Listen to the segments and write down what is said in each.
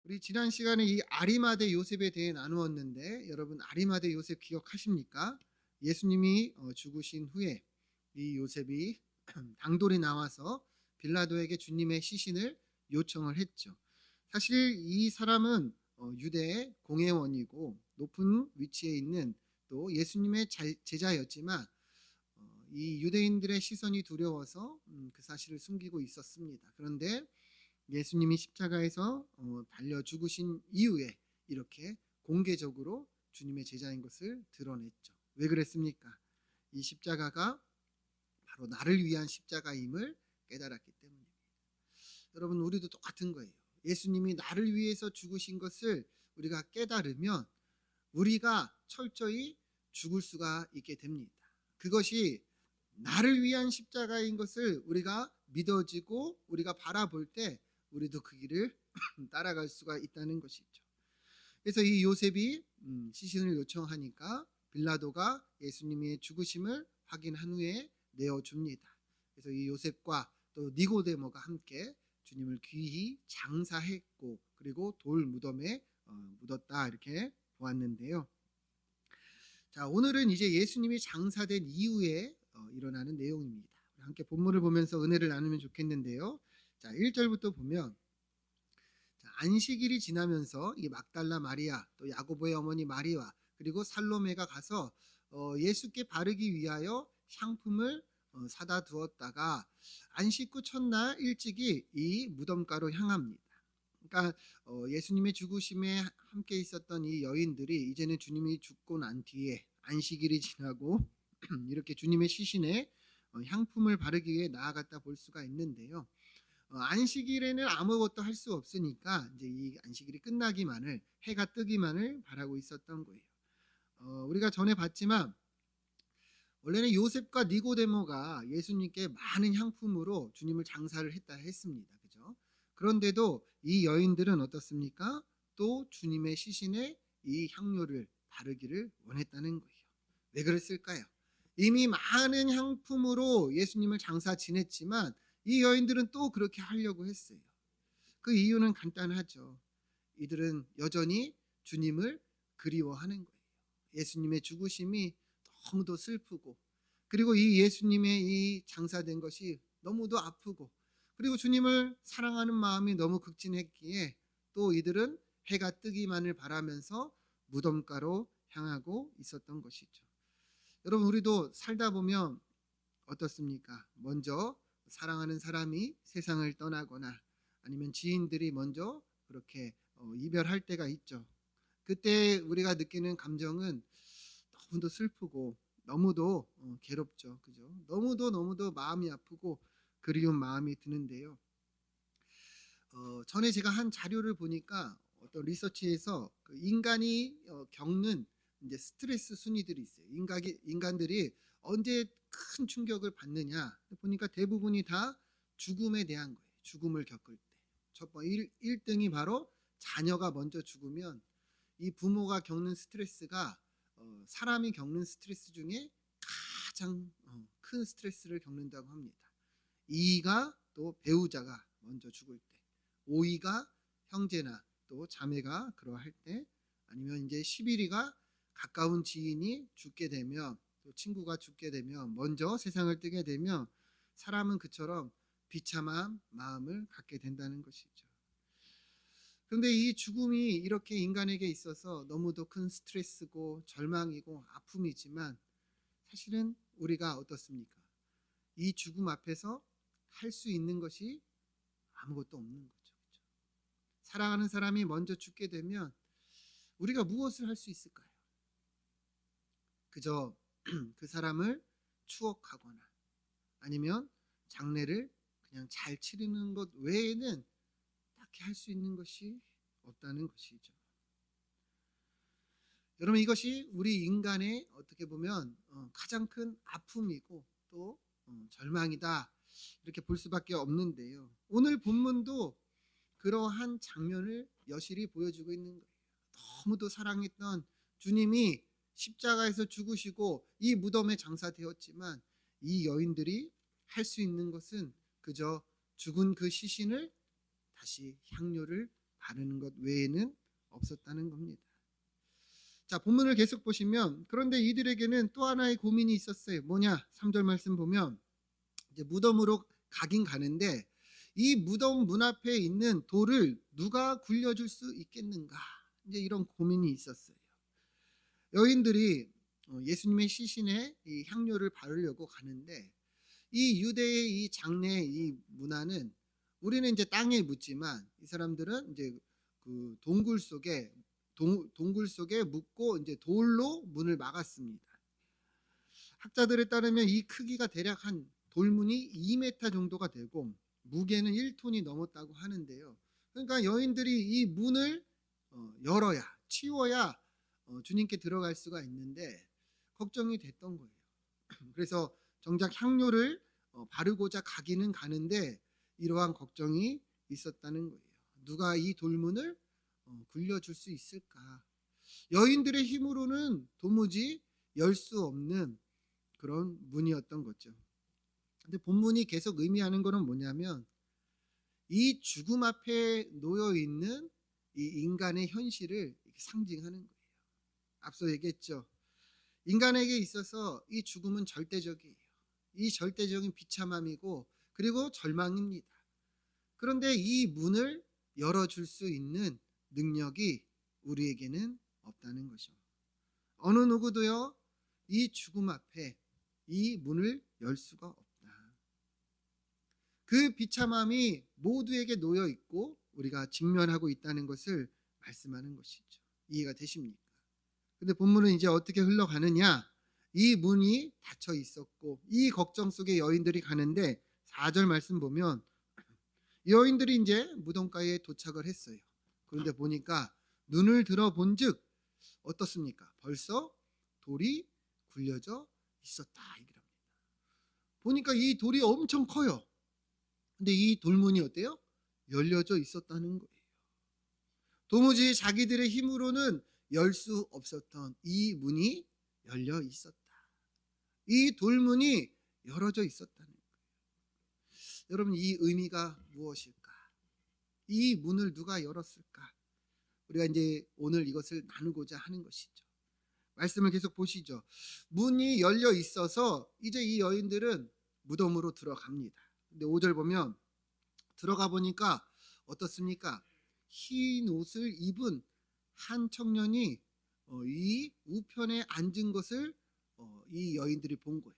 우리 지난 시간에 이 아리마대 요셉에 대해 나누었는데 여러분 아리마대 요셉 기억하십니까? 예수님이 죽으신 후에 이 요셉이 당돌이 나와서 빌라도에게 주님의 시신을 요청을 했죠. 사실 이 사람은 유대의 공회원이고 높은 위치에 있는 또 예수님의 제자였지만 이 유대인들의 시선이 두려워서 그 사실을 숨기고 있었습니다. 그런데 예수님이 십자가에서 달려 죽으신 이후에 이렇게 공개적으로 주님의 제자인 것을 드러냈죠. 왜 그랬습니까? 이 십자가가 바로 나를 위한 십자가임을 깨달았기 때문입니다. 여러분 우리도 똑같은 거예요. 예수님이 나를 위해서 죽으신 것을 우리가 깨달으면 우리가 철저히 죽을 수가 있게 됩니다. 그것이 나를 위한 십자가인 것을 우리가 믿어지고 우리가 바라볼 때 우리도 그 길을 따라갈 수가 있다는 것이죠. 그래서 이 요셉이 시신을 요청하니까 빌라도가 예수님의 죽으심을 확인한 후에 내어줍니다. 그래서 이 요셉과 또 니고데모가 함께 주님을 귀히 장사했고 그리고 돌 무덤에 묻었다 이렇게 보았는데요. 자, 오늘은 이제 예수님이 장사된 이후에 일어나는 내용입니다. 함께 본문을 보면서 은혜를 나누면 좋겠는데요. 자, 1절부터 보면 안식일이 지나면서 이 막달라 마리아 또 야고보의 어머니 마리아 그리고 살로메가 가서 예수께 바르기 위하여 향품을 사다 두었다가 안식 후 첫날 일찍이 이 무덤가로 향합니다. 그러니까 예수님의 죽으심에 함께 있었던 이 여인들이 이제는 주님이 죽고 난 뒤에 안식일이 지나고 이렇게 주님의 시신에 향품을 바르기 위해 나아갔다 볼 수가 있는데요. 안식일에는 아무것도 할 수 없으니까 이제 이 안식일이 끝나기만을 해가 뜨기만을 바라고 있었던 거예요. 우리가 전에 봤지만 원래는 요셉과 니고데모가 예수님께 많은 향품으로 주님을 장사를 했다 했습니다. 그죠? 그런데도 이 여인들은 어떻습니까? 또 주님의 시신에 이 향료를 바르기를 원했다는 거예요. 왜 그랬을까요? 이미 많은 향품으로 예수님을 장사 지냈지만 이 여인들은 또 그렇게 하려고 했어요. 그 이유는 간단하죠. 이들은 여전히 주님을 그리워하는 거예요. 예수님의 죽으심이 너무도 슬프고 그리고 이 예수님의 이 장사된 것이 너무도 아프고 그리고 주님을 사랑하는 마음이 너무 극진했기에 또 이들은 해가 뜨기만을 바라면서 무덤가로 향하고 있었던 것이죠. 여러분 우리도 살다 보면 어떻습니까? 먼저 사랑하는 사람이 세상을 떠나거나 아니면 지인들이 먼저 그렇게 이별할 때가 있죠. 그때 우리가 느끼는 감정은 너무도 슬프고 너무도 괴롭죠. 그죠? 너무도 마음이 아프고 그리운 마음이 드는데요. 전에 제가 한 자료를 보니까 어떤 리서치에서 그 인간이 겪는 이제 스트레스 순위들이 있어요. 인간들이 언제 큰 충격을 받느냐 보니까 대부분이 다 죽음에 대한 거예요. 죽음을 겪을 때. 첫 번째 1등이 바로 자녀가 먼저 죽으면 이 부모가 겪는 스트레스가 사람이 겪는 스트레스 중에 가장 큰 스트레스를 겪는다고 합니다. 2위가 또 배우자가 먼저 죽을 때, 5위가 형제나 또 자매가 그러할 때, 아니면 이제 11위가 가까운 지인이 죽게 되면 또 친구가 죽게 되면 먼저 세상을 뜨게 되면 사람은 그처럼 비참한 마음을 갖게 된다는 것이죠. 그런데 이 죽음이 이렇게 인간에게 있어서 너무도 큰 스트레스고 절망이고 아픔이지만 사실은 우리가 어떻습니까? 이 죽음 앞에서 할 수 있는 것이 아무것도 없는 거죠. 그렇죠? 사랑하는 사람이 먼저 죽게 되면 우리가 무엇을 할 수 있을까요? 그저 그 사람을 추억하거나 아니면 장례를 그냥 잘 치르는 것 외에는 딱히 할 수 있는 것이 없다는 것이죠. 여러분 이것이 우리 인간의 어떻게 보면 가장 큰 아픔이고 또 절망이다 이렇게 볼 수밖에 없는데요. 오늘 본문도 그러한 장면을 여실히 보여주고 있는 거예요. 너무도 사랑했던 주님이 십자가에서 죽으시고 이 무덤에 장사되었지만 이 여인들이 할 수 있는 것은 그저 죽은 그 시신을 다시 향료를 바르는 것 외에는 없었다는 겁니다. 자, 본문을 계속 보시면 그런데 이들에게는 또 하나의 고민이 있었어요. 뭐냐? 3절 말씀 보면 이제 무덤으로 가긴 가는데 이 무덤 문 앞에 있는 돌을 누가 굴려줄 수 있겠는가? 이제 이런 고민이 있었어요. 여인들이 예수님의 시신에 이 향료를 바르려고 가는데 이 유대의 이 장례 이 문화는 우리는 이제 땅에 묻지만 이 사람들은 이제 그 동굴 속에 묻고 이제 돌로 문을 막았습니다. 학자들에 따르면 이 크기가 대략 한 돌문이 2m 정도가 되고 무게는 1톤이 넘었다고 하는데요. 그러니까 여인들이 이 문을 열어야 치워야 주님께 들어갈 수가 있는데 걱정이 됐던 거예요. 그래서 정작 향료를 바르고자 가기는 가는데 이러한 걱정이 있었다는 거예요. 누가 이 돌문을 굴려줄 수 있을까? 여인들의 힘으로는 도무지 열 수 없는 그런 문이었던 거죠. 근데 본문이 계속 의미하는 것은 뭐냐면 이 죽음 앞에 놓여 있는 이 인간의 현실을 상징하는 거예요. 앞서 얘기했죠. 인간에게 있어서 이 죽음은 절대적이에요. 이 절대적인 비참함이고 그리고 절망입니다. 그런데 이 문을 열어줄 수 있는 능력이 우리에게는 없다는 것이죠. 어느 누구도요 이 죽음 앞에 이 문을 열 수가 없다. 그 비참함이 모두에게 놓여 있고 우리가 직면하고 있다는 것을 말씀하는 것이죠. 이해가 되십니까? 근데 본문은 이제 어떻게 흘러가느냐? 이 문이 닫혀 있었고 이 걱정 속에 여인들이 가는데 4절 말씀 보면 여인들이 이제 무덤가에 도착을 했어요. 그런데 보니까 눈을 들어 본즉 어떻습니까? 벌써 돌이 굴려져 있었다. 얘기합니다. 보니까 이 돌이 엄청 커요. 근데 이 돌문이 어때요? 열려져 있었다는 거예요. 도무지 자기들의 힘으로는 열 수 없었던 이 문이 열려 있었다. 이 돌문이 열어져 있었다는 거예요. 여러분 이 의미가 무엇일까? 이 문을 누가 열었을까? 우리가 이제 오늘 이것을 나누고자 하는 것이죠. 말씀을 계속 보시죠. 문이 열려 있어서 이제 이 여인들은 무덤으로 들어갑니다. 근데 5절 보면 들어가 보니까 어떻습니까? 흰 옷을 입은 한 청년이 이 우편에 앉은 것을 이 여인들이 본 거예요.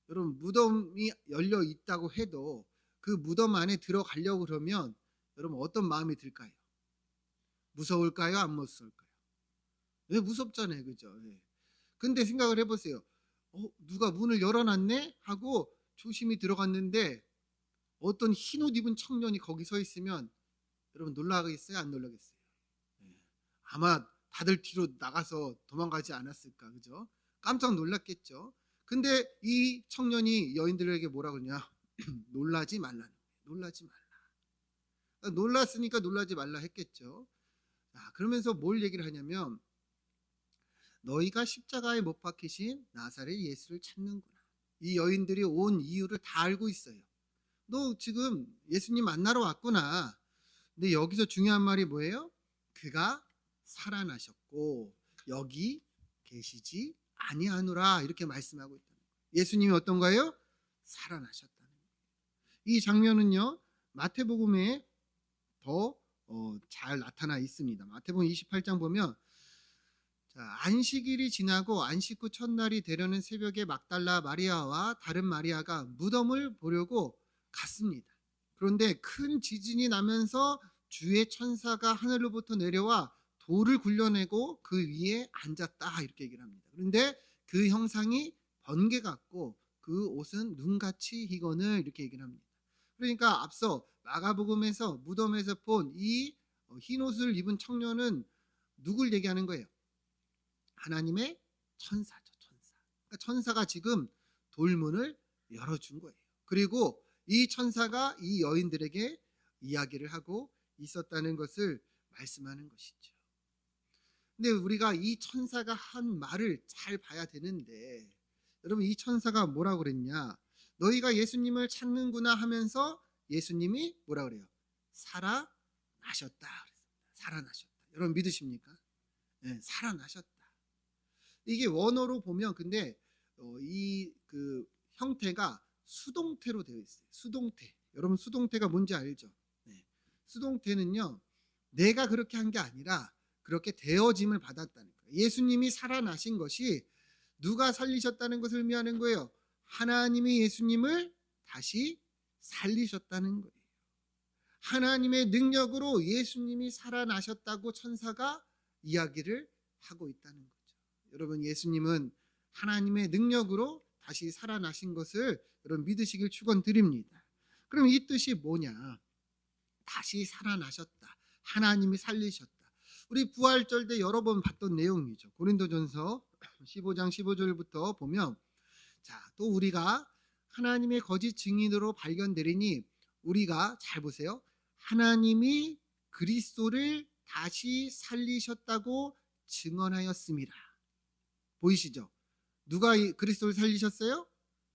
여러분 무덤이 열려 있다고 해도 그 무덤 안에 들어가려고 그러면 여러분 어떤 마음이 들까요? 무서울까요? 안 무서울까요? 왜 무섭잖아요, 그죠? 네. 근데 생각을 해보세요. 누가 문을 열어놨네 하고 조심히 들어갔는데 어떤 흰 옷 입은 청년이 거기 서 있으면 여러분 놀라겠어요? 안 놀라겠어요? 네. 아마 다들 뒤로 나가서 도망가지 않았을까, 그죠? 깜짝 놀랐겠죠. 근데 이 청년이 여인들에게 뭐라 그러냐? 놀라지 말라는 거예요. 놀라지 말라. 놀랐으니까 놀라지 말라 했겠죠. 그러면서 뭘 얘기를 하냐면 너희가 십자가에 못 박히신 나사렛 예수를 찾는구나. 이 여인들이 온 이유를 다 알고 있어요. 너 지금 예수님 만나러 왔구나. 근데 여기서 중요한 말이 뭐예요? 그가 살아나셨고 여기 계시지 아니하노라 이렇게 말씀하고 있다. 예수님이 어떤가요? 살아나셨다는 거예요. 이 장면은요 마태복음에 더 잘 나타나 있습니다. 마태복음 28장 보면 안식일이 지나고 안식 후 첫날이 되려는 새벽에 막달라 마리아와 다른 마리아가 무덤을 보려고 갔습니다. 그런데 큰 지진이 나면서 주의 천사가 하늘로부터 내려와 돌을 굴려내고 그 위에 앉았다 이렇게 얘기를 합니다. 그런데 그 형상이 번개 같고 그 옷은 눈같이 희거늘 이렇게 얘기를 합니다. 그러니까 앞서 마가복음에서 무덤에서 본 이 흰 옷을 입은 청년은 누굴 얘기하는 거예요? 하나님의 천사죠, 천사. 그러니까 천사가 지금 돌문을 열어준 거예요. 그리고 이 천사가 이 여인들에게 이야기를 하고 있었다는 것을 말씀하는 것이죠. 근데 우리가 이 천사가 한 말을 잘 봐야 되는데 여러분 이 천사가 뭐라고 그랬냐? 너희가 예수님을 찾는구나 하면서 예수님이 뭐라 그래요? 살아 살아나셨다. 살아나셨다. 여러분 믿으십니까? 네, 살아나셨다. 이게 원어로 보면 근데 이 그 형태가 수동태로 되어 있어요. 수동태. 여러분 수동태가 뭔지 알죠? 네. 수동태는요. 내가 그렇게 한 게 아니라 그렇게 되어짐을 받았다는 거예요. 예수님이 살아나신 것이 누가 살리셨다는 것을 의미하는 거예요. 하나님이 예수님을 다시 살리셨다는 거예요. 하나님의 능력으로 예수님이 살아나셨다고 천사가 이야기를 하고 있다는 거죠. 여러분 예수님은 하나님의 능력으로 다시 살아나신 것을 여러분 믿으시길 축원드립니다. 그럼 이 뜻이 뭐냐? 다시 살아나셨다. 하나님이 살리셨다. 우리 부활절 때 여러 번 봤던 내용이죠. 고린도전서 15장 15절부터 보면 또 우리가 하나님의 거짓 증인으로 발견되리니 우리가 잘 보세요. 하나님이 그리스도를 다시 살리셨다고 증언하였습니다. 보이시죠? 누가 그리스도를 살리셨어요?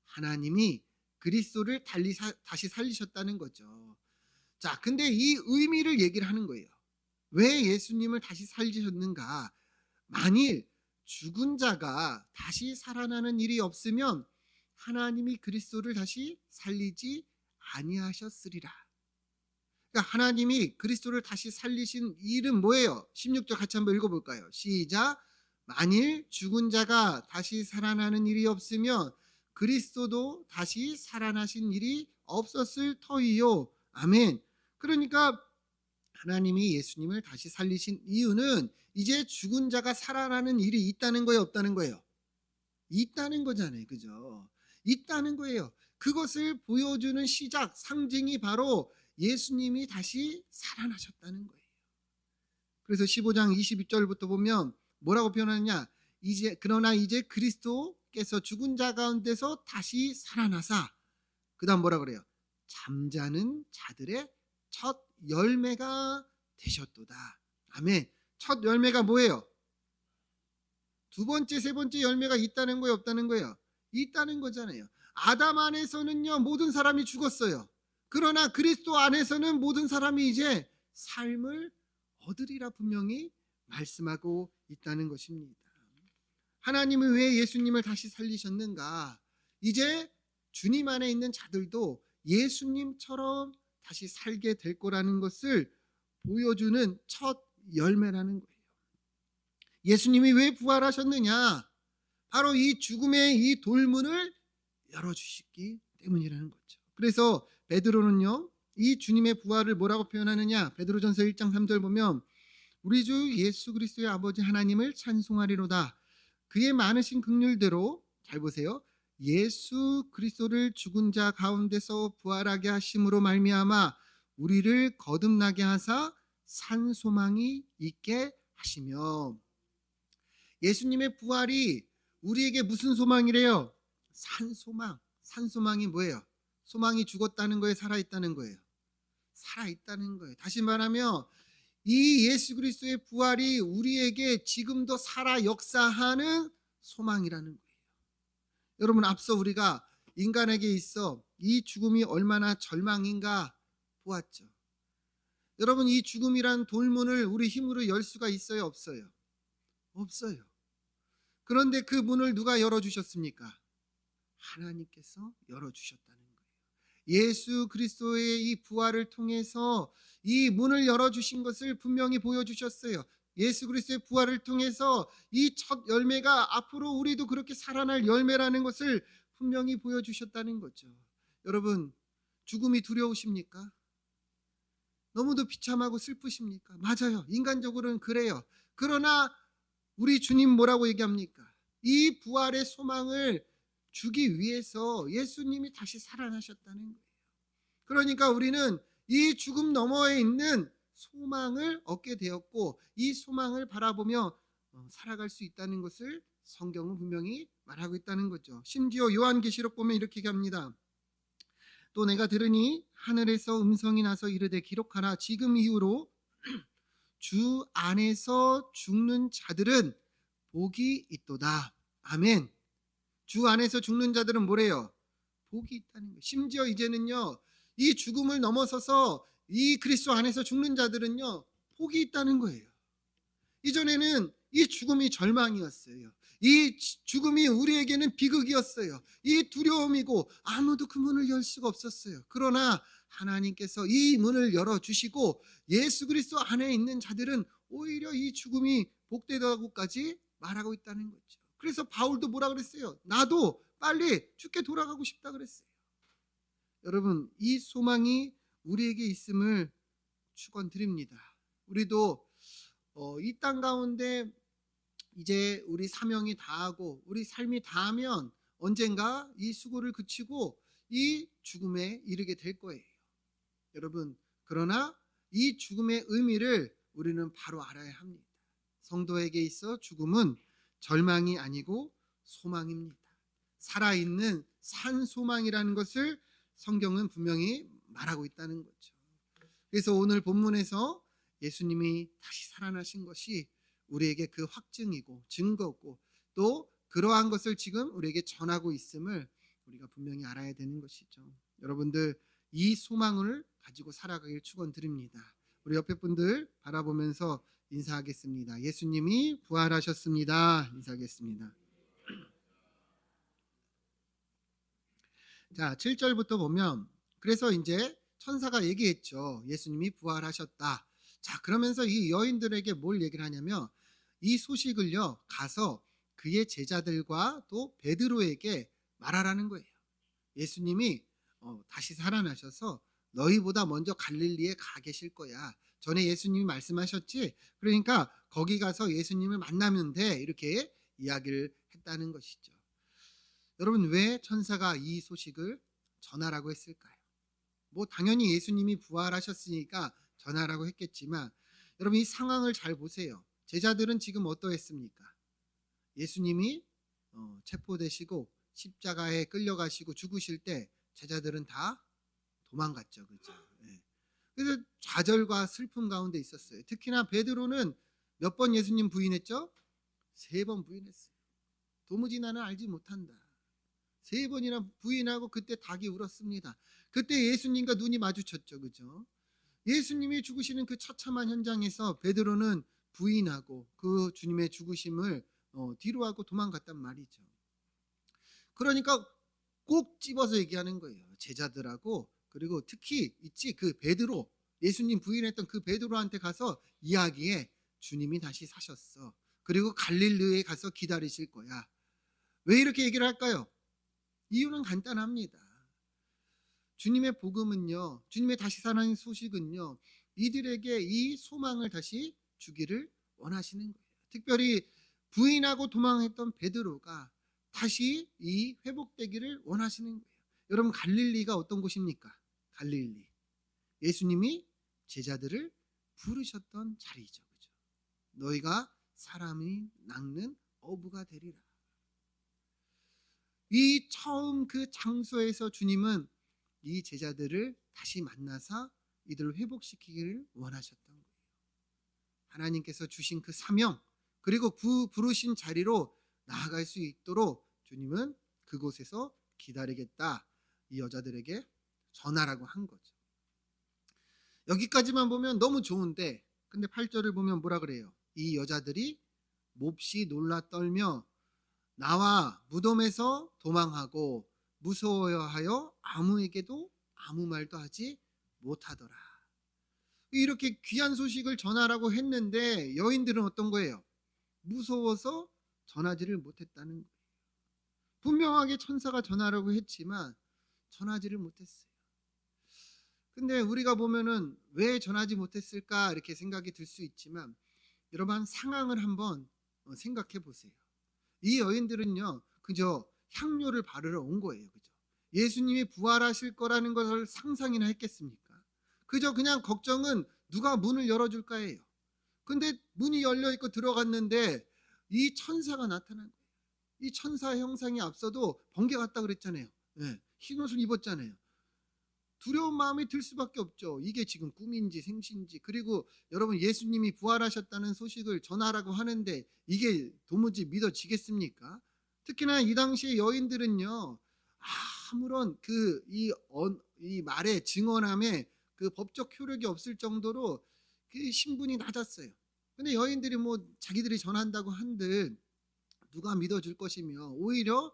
하나님이 그리스도를 다시 살리셨다는 거죠. 근데 이 의미를 얘기를 하는 거예요. 왜 예수님을 다시 살리셨는가? 만일 죽은 자가 다시 살아나는 일이 없으면 하나님이 그리스도를 다시 살리지 아니하셨으리라. 그러니까 하나님이 그리스도를 다시 살리신 일은 뭐예요? 16절 같이 한번 읽어볼까요? 시작. 만일 죽은 자가 다시 살아나는 일이 없으면 그리스도도 다시 살아나신 일이 없었을 터이요. 아멘. 그러니까 하나님이 예수님을 다시 살리신 이유는 이제 죽은 자가 살아나는 일이 있다는 거예요, 없다는 거예요? 있다는 거잖아요. 그죠? 있다는 거예요. 그것을 보여주는 시작, 상징이 바로 예수님이 다시 살아나셨다는 거예요. 그래서 15장 22절부터 보면 뭐라고 표현하느냐? 그러나 이제 그리스도께서 죽은 자 가운데서 다시 살아나사, 그다음 뭐라 그래요? 잠자는 자들의 첫 열매가 되셨도다. 아멘. 첫 열매가 뭐예요? 두 번째, 세 번째 열매가 있다는 거예요, 없다는 거예요? 있다는 거잖아요. 아담 안에서는요 모든 사람이 죽었어요. 그러나 그리스도 안에서는 모든 사람이 이제 삶을 얻으리라 분명히 말씀하고 있다는 것입니다. 하나님은 왜 예수님을 다시 살리셨는가? 이제 주님 안에 있는 자들도 예수님처럼 다시 살게 될 거라는 것을 보여주는 첫 열매라는 거예요. 예수님이 왜 부활하셨느냐? 바로 이 죽음의 이 돌문을 열어주시기 때문이라는 거죠. 그래서 베드로는요 이 주님의 부활을 뭐라고 표현하느냐? 베드로전서 1장 3절 보면 우리 주 예수 그리스도의 아버지 하나님을 찬송하리로다. 그의 많으신 긍휼대로, 잘 보세요, 예수 그리스도를 죽은 자 가운데서 부활하게 하심으로 말미암아 우리를 거듭나게 하사 산 소망이 있게 하시며. 예수님의 부활이 우리에게 무슨 소망이래요? 산 소망. 산 소망이 뭐예요? 소망이 죽었다는 거예요? 살아있다는 거예요? 살아있다는 거예요. 다시 말하면 이 예수 그리스도의 부활이 우리에게 지금도 살아 역사하는 소망이라는 거예요. 여러분 앞서 우리가 인간에게 있어 이 죽음이 얼마나 절망인가 보았죠. 여러분 이 죽음이란 돌문을 우리 힘으로 열 수가 있어요, 없어요? 없어요. 그런데 그 문을 누가 열어주셨습니까? 하나님께서 열어주셨다는 거예요. 예수 그리스도의 이 부활을 통해서 이 문을 열어주신 것을 분명히 보여주셨어요. 예수 그리스도의 부활을 통해서 이 첫 열매가 앞으로 우리도 그렇게 살아날 열매라는 것을 분명히 보여주셨다는 거죠. 여러분 죽음이 두려우십니까? 너무도 비참하고 슬프십니까? 맞아요. 인간적으로는 그래요. 그러나 우리 주님 뭐라고 얘기합니까? 이 부활의 소망을 주기 위해서 예수님이 다시 살아나셨다는 거예요. 그러니까 우리는 이 죽음 너머에 있는 소망을 얻게 되었고 이 소망을 바라보며 살아갈 수 있다는 것을 성경은 분명히 말하고 있다는 거죠. 심지어 요한계시록 보면 이렇게 얘기합니다. 또 내가 들으니 하늘에서 음성이 나서 이르되 기록하라. 지금 이후로 주 안에서 죽는 자들은 복이 있도다. 아멘. 주 안에서 죽는 자들은 뭐래요? 복이 있다는 거예요. 심지어 이제는요 이 죽음을 넘어서서 이 그리스도 안에서 죽는 자들은요, 복이 있다는 거예요. 이전에는 이 죽음이 절망이었어요. 이 죽음이 우리에게는 비극이었어요. 이 두려움이고 아무도 그 문을 열 수가 없었어요. 그러나 하나님께서 이 문을 열어주시고 예수 그리스도 안에 있는 자들은 오히려 이 죽음이 복되다고까지 말하고 있다는 거죠. 그래서 바울도 뭐라 그랬어요? 나도 빨리 죽게 돌아가고 싶다 그랬어요. 여러분, 이 소망이 우리에게 있음을 축원드립니다. 우리도 이 땅 가운데 이제 우리 사명이 다하고 우리 삶이 다하면 언젠가 이 수고를 그치고 이 죽음에 이르게 될 거예요. 여러분, 그러나 이 죽음의 의미를 우리는 바로 알아야 합니다. 성도에게 있어 죽음은 절망이 아니고 소망입니다. 살아있는 산 소망이라는 것을 성경은 분명히 말하고 있다는 거죠. 그래서 오늘 본문에서 예수님이 다시 살아나신 것이 우리에게 그 확증이고 증거고 또 그러한 것을 지금 우리에게 전하고 있음을 우리가 분명히 알아야 되는 것이죠. 여러분들 이 소망을 가지고 살아가길 축원드립니다. 우리 옆에 분들 바라보면서 인사하겠습니다. 예수님이 부활하셨습니다. 인사하겠습니다. 자, 7절부터 보면 그래서 이제 천사가 얘기했죠. 예수님이 부활하셨다. 자, 그러면서 이 여인들에게 뭘 얘기를 하냐면 이 소식을요 가서 그의 제자들과 또 베드로에게 말하라는 거예요. 예수님이 다시 살아나셔서 너희보다 먼저 갈릴리에 가 계실 거야. 전에 예수님이 말씀하셨지. 그러니까 거기 가서 예수님을 만나면 돼. 이렇게 이야기를 했다는 것이죠. 여러분, 왜 천사가 이 소식을 전하라고 했을까요? 뭐 당연히 예수님이 부활하셨으니까 전하라고 했겠지만 여러분 이 상황을 잘 보세요. 제자들은 지금 어떠했습니까? 예수님이 체포되시고 십자가에 끌려가시고 죽으실 때 제자들은 다 도망갔죠. 그렇죠? 네. 그래서 좌절과 슬픔 가운데 있었어요. 특히나 베드로는 몇 번 예수님 부인했죠? 3번 부인했어요. 도무지 나는 알지 못한다. 3번이나 부인하고 그때 닭이 울었습니다. 그때 예수님과 눈이 마주쳤죠. 그죠? 예수님이 죽으시는 그 처참한 현장에서 베드로는 부인하고 그 주님의 죽으심을 뒤로 하고 도망갔단 말이죠. 그러니까 꼭 집어서 얘기하는 거예요. 제자들하고 그리고 특히 있지 그 베드로, 예수님 부인했던 그 베드로한테 가서 이야기해. 주님이 다시 사셨어. 그리고 갈릴리에 가서 기다리실 거야. 왜 이렇게 얘기를 할까요? 이유는 간단합니다. 주님의 복음은요, 주님의 다시 살아나는 소식은요, 이들에게 이 소망을 다시 주기를 원하시는 거예요. 특별히 부인하고 도망했던 베드로가 다시 이 회복되기를 원하시는 거예요. 여러분 갈릴리가 어떤 곳입니까? 갈릴리. 예수님이 제자들을 부르셨던 자리죠. 그죠? 너희가 사람이 낚는 어부가 되리라. 이 처음 그 장소에서 주님은 이 제자들을 다시 만나서 이들을 회복시키기를 원하셨던 거예요. 하나님께서 주신 그 사명 그리고 부르신 자리로 나아갈 수 있도록 주님은 그곳에서 기다리겠다. 이 여자들에게 전하라고 한 거죠. 여기까지만 보면 너무 좋은데 근데 8절을 보면 뭐라 그래요? 이 여자들이 몹시 놀라 떨며 나와 무덤에서 도망하고 무서워하여 아무에게도 아무 말도 하지 못하더라. 이렇게 귀한 소식을 전하라고 했는데 여인들은 어떤 거예요? 무서워서 전하지를 못했다는 거예요. 분명하게 천사가 전하라고 했지만 전하지를 못했어요. 근데 우리가 보면은 왜 전하지 못했을까 이렇게 생각이 들 수 있지만 여러분 상황을 한번 생각해 보세요. 이 여인들은요 그저 향료를 바르러 온 거예요. 그죠? 예수님이 부활하실 거라는 것을 상상이나 했겠습니까? 그저 그냥 걱정은 누가 문을 열어줄까예요. 근데 문이 열려 있고 들어갔는데 이 천사가 나타난 거예요. 이 천사 형상이 앞서도 번개 같다 그랬잖아요. 네, 흰 옷을 입었잖아요. 두려운 마음이 들 수밖에 없죠. 이게 지금 꿈인지 생신지. 그리고 여러분 예수님이 부활하셨다는 소식을 전하라고 하는데 이게 도무지 믿어지겠습니까? 특히나 이 당시의 여인들은요 아무런 이 말의 증언함에 그 법적 효력이 없을 정도로 그 신분이 낮았어요. 근데 여인들이 뭐 자기들이 전한다고 한들 누가 믿어줄 것이며 오히려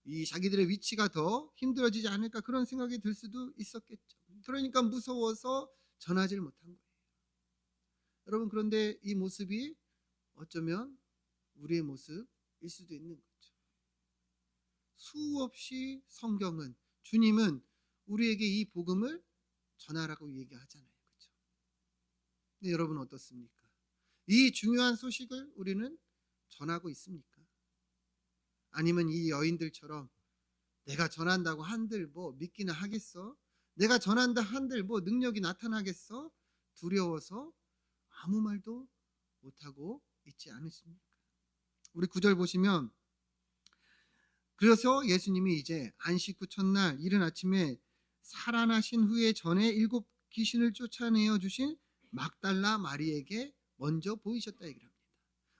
이 자기들의 위치가 더 힘들어지지 않을까 그런 생각이 들 수도 있었겠죠. 그러니까 무서워서 전하지를 못한 거예요. 여러분, 그런데 이 모습이 어쩌면 우리의 모습일 수도 있는 거죠. 수없이 성경은, 주님은 우리에게 이 복음을 전하라고 얘기하잖아요. 그렇죠? 근데 여러분 어떻습니까? 이 중요한 소식을 우리는 전하고 있습니까? 아니면 이 여인들처럼 내가 전한다고 한들 뭐 믿기나 하겠어? 내가 전한다 한들 뭐 능력이 나타나겠어? 두려워서 아무 말도 못하고 있지 않으십니까? 우리 9절 보시면, 그래서 예수님이 이제 안식 후 첫날 이른 아침에 살아나신 후에 전에 7 귀신을 쫓아내어 주신 막달라 마리에게 먼저 보이셨다 얘기를 합니다.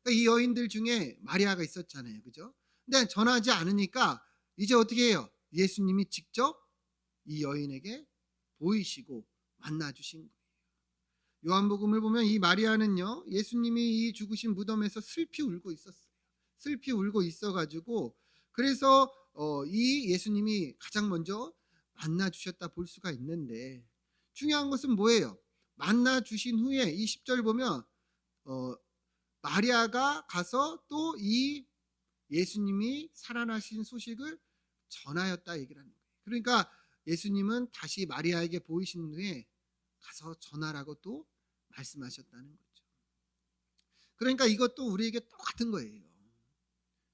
그러니까 이 여인들 중에 마리아가 있었잖아요. 그죠? 근데 전하지 않으니까 이제 어떻게 해요? 예수님이 직접 이 여인에게 보이시고 만나 주신 거예요. 요한복음을 보면 이 마리아는요, 예수님이 이 죽으신 무덤에서 슬피 울고 있었어요. 슬피 울고 있어가지고, 그래서 이 예수님이 가장 먼저 만나 주셨다 볼 수가 있는데, 중요한 것은 뭐예요? 만나 주신 후에 이 10절 보면 마리아가 가서 또 이 예수님이 살아나신 소식을 전하였다 얘기를 하는 거예요. 그러니까 예수님은 다시 마리아에게 보이신 후에 가서 전하라고 또 말씀하셨다는 거죠. 그러니까 이것도 우리에게 똑같은 거예요.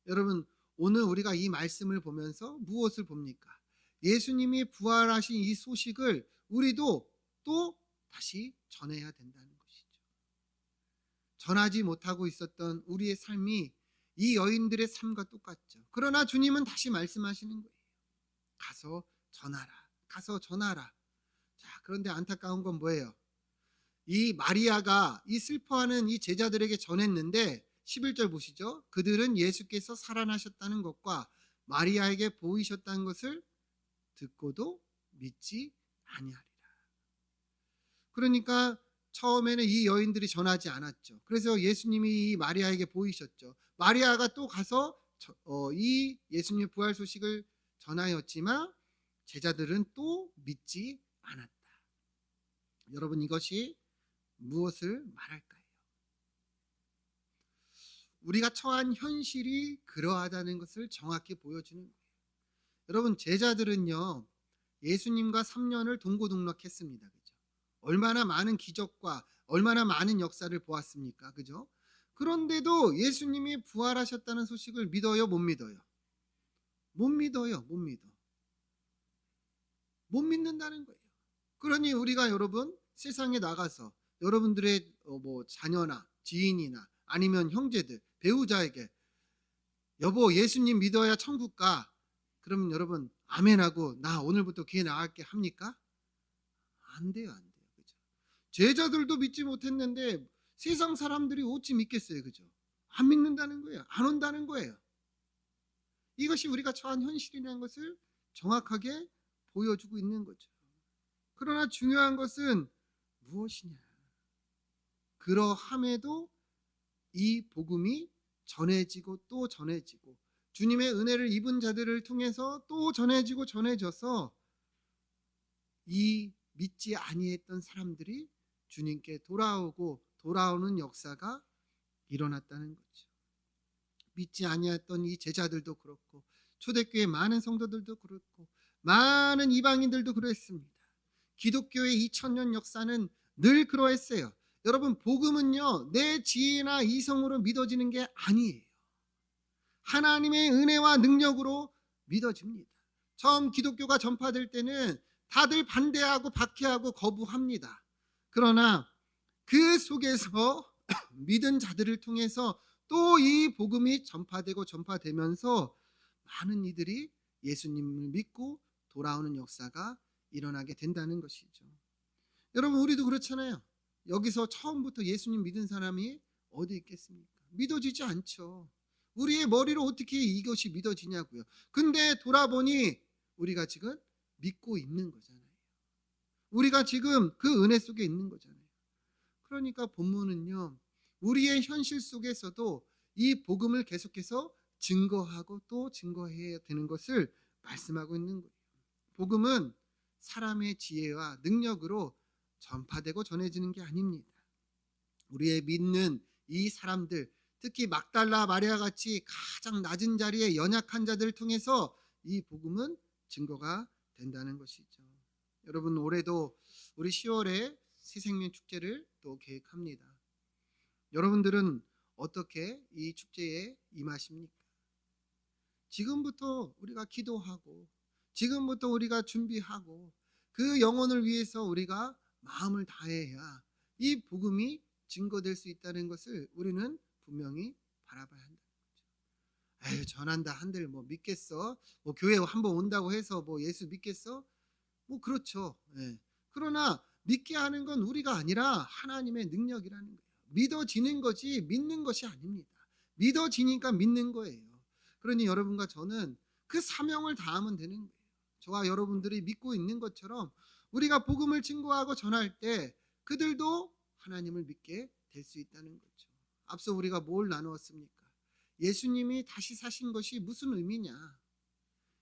여러분, 오늘 우리가 이 말씀을 보면서 무엇을 봅니까? 예수님이 부활하신 이 소식을 우리도 또 다시 전해야 된다는 것이죠. 전하지 못하고 있었던 우리의 삶이 이 여인들의 삶과 똑같죠. 그러나 주님은 다시 말씀하시는 거예요. 가서 전하라. 가서 전하라. 자, 그런데 안타까운 건 뭐예요? 이 마리아가 이 슬퍼하는 이 제자들에게 전했는데 11절 보시죠. 그들은 예수께서 살아나셨다는 것과 마리아에게 보이셨다는 것을 듣고도 믿지 아니하리라. 그러니까 처음에는 이 여인들이 전하지 않았죠. 그래서 예수님이 이 마리아에게 보이셨죠. 마리아가 또 가서 이 예수님의 부활 소식을 전하였지만 제자들은 또 믿지 않았다. 여러분, 이것이 무엇을 말할까요? 우리가 처한 현실이 그러하다는 것을 정확히 보여주는 거예요. 여러분, 제자들은요, 예수님과 3년을 동고동락했습니다. 그죠? 얼마나 많은 기적과 얼마나 많은 역사를 보았습니까? 그죠? 그런데도 예수님이 부활하셨다는 소식을 믿어요, 못 믿어요? 못 믿어요, 못 믿어. 못 믿는다는 거예요. 그러니 우리가 여러분 세상에 나가서 여러분들의 뭐 자녀나 지인이나 아니면 형제들, 배우자에게 여보 예수님 믿어야 천국 가. 그러면 여러분 아멘하고 나 오늘부터 교회 나갈게 합니까? 안 돼요, 안 돼요. 그죠? 제자들도 믿지 못했는데 세상 사람들이 어찌 믿겠어요, 그죠? 안 믿는다는 거예요. 안 온다는 거예요. 이것이 우리가 처한 현실이라는 것을 정확하게 보여주고 있는 거죠. 그러나 중요한 것은 무엇이냐? 그러함에도 이 복음이 전해지고 또 전해지고 주님의 은혜를 입은 자들을 통해서 또 전해지고 전해져서 이 믿지 아니했던 사람들이 주님께 돌아오고 돌아오는 역사가 일어났다는 거죠. 믿지 아니했던 이 제자들도 그렇고 초대교회 많은 성도들도 그렇고 많은 이방인들도 그랬습니다. 기독교의 2000년 역사는 늘 그러했어요. 여러분, 복음은요 내 지혜나 이성으로 믿어지는 게 아니에요. 하나님의 은혜와 능력으로 믿어집니다. 처음 기독교가 전파될 때는 다들 반대하고 박해하고 거부합니다. 그러나 그 속에서 믿은 자들을 통해서 또 이 복음이 전파되고 전파되면서 많은 이들이 예수님을 믿고 돌아오는 역사가 일어나게 된다는 것이죠. 여러분, 우리도 그렇잖아요. 여기서 처음부터 예수님 믿은 사람이 어디 있겠습니까? 믿어지지 않죠. 우리의 머리로 어떻게 이것이 믿어지냐고요. 근데 돌아보니 우리가 지금 믿고 있는 거잖아요. 우리가 지금 그 은혜 속에 있는 거잖아요. 그러니까 본문은요, 우리의 현실 속에서도 이 복음을 계속해서 증거하고 또 증거해야 되는 것을 말씀하고 있는 거예요. 복음은 사람의 지혜와 능력으로 전파되고 전해지는 게 아닙니다. 우리의 믿는 이 사람들, 특히 막달라 마리아 같이 가장 낮은 자리에 연약한 자들을 통해서 이 복음은 증거가 된다는 것이죠. 여러분, 올해도 우리 10월에 새생명 축제를 또 계획합니다. 여러분들은 어떻게 이 축제에 임하십니까? 지금부터 우리가 기도하고 지금부터 우리가 준비하고 그 영혼을 위해서 우리가 마음을 다해야 이 복음이 증거될 수 있다는 것을 우리는 분명히 바라봐야 한다는 거죠. 에휴, 전한다 한들 뭐 믿겠어? 뭐 교회 한번 온다고 해서 뭐 예수 믿겠어? 뭐 그렇죠. 예. 그러나 믿게 하는 건 우리가 아니라 하나님의 능력이라는 거예요. 믿어지는 거지 믿는 것이 아닙니다. 믿어지니까 믿는 거예요. 그러니 여러분과 저는 그 사명을 다하면 되는 거예요. 저와 여러분들이 믿고 있는 것처럼 우리가 복음을 증거하고 전할 때 그들도 하나님을 믿게 될 수 있다는 거죠. 앞서 우리가 뭘 나누었습니까? 예수님이 다시 사신 것이 무슨 의미냐?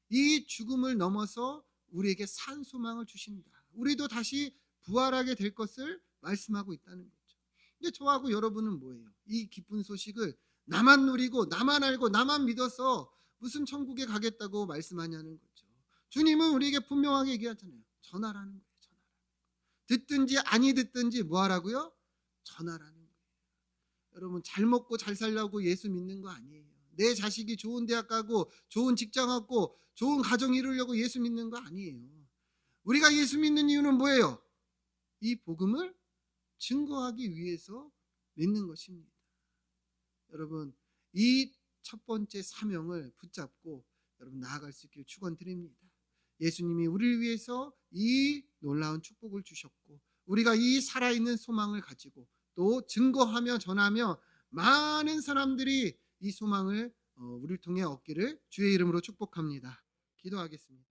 이 죽음을 넘어서 우리에게 산 소망을 주신다. 우리도 다시 부활하게 될 것을 말씀하고 있다는 거죠. 근데 저하고 여러분은 뭐예요? 이 기쁜 소식을 나만 누리고 나만 알고 나만 믿어서 무슨 천국에 가겠다고 말씀하냐는 거죠. 주님은 우리에게 분명하게 얘기하잖아요. 전하라는 거예요. 전하라. 듣든지 아니 듣든지 뭐 하라고요? 전하라는 거예요. 여러분, 잘 먹고 잘 살려고 예수 믿는 거 아니에요. 내 자식이 좋은 대학 가고 좋은 직장 갖고 좋은 가정 이루려고 예수 믿는 거 아니에요. 우리가 예수 믿는 이유는 뭐예요? 이 복음을 증거하기 위해서 믿는 것입니다. 여러분, 이 첫 번째 사명을 붙잡고 여러분 나아갈 수 있기를 축원드립니다. 예수님이 우리를 위해서 이 놀라운 축복을 주셨고 우리가 이 살아있는 소망을 가지고 또 증거하며 전하며 많은 사람들이 이 소망을 우리를 통해 얻기를 주의 이름으로 축복합니다. 기도하겠습니다.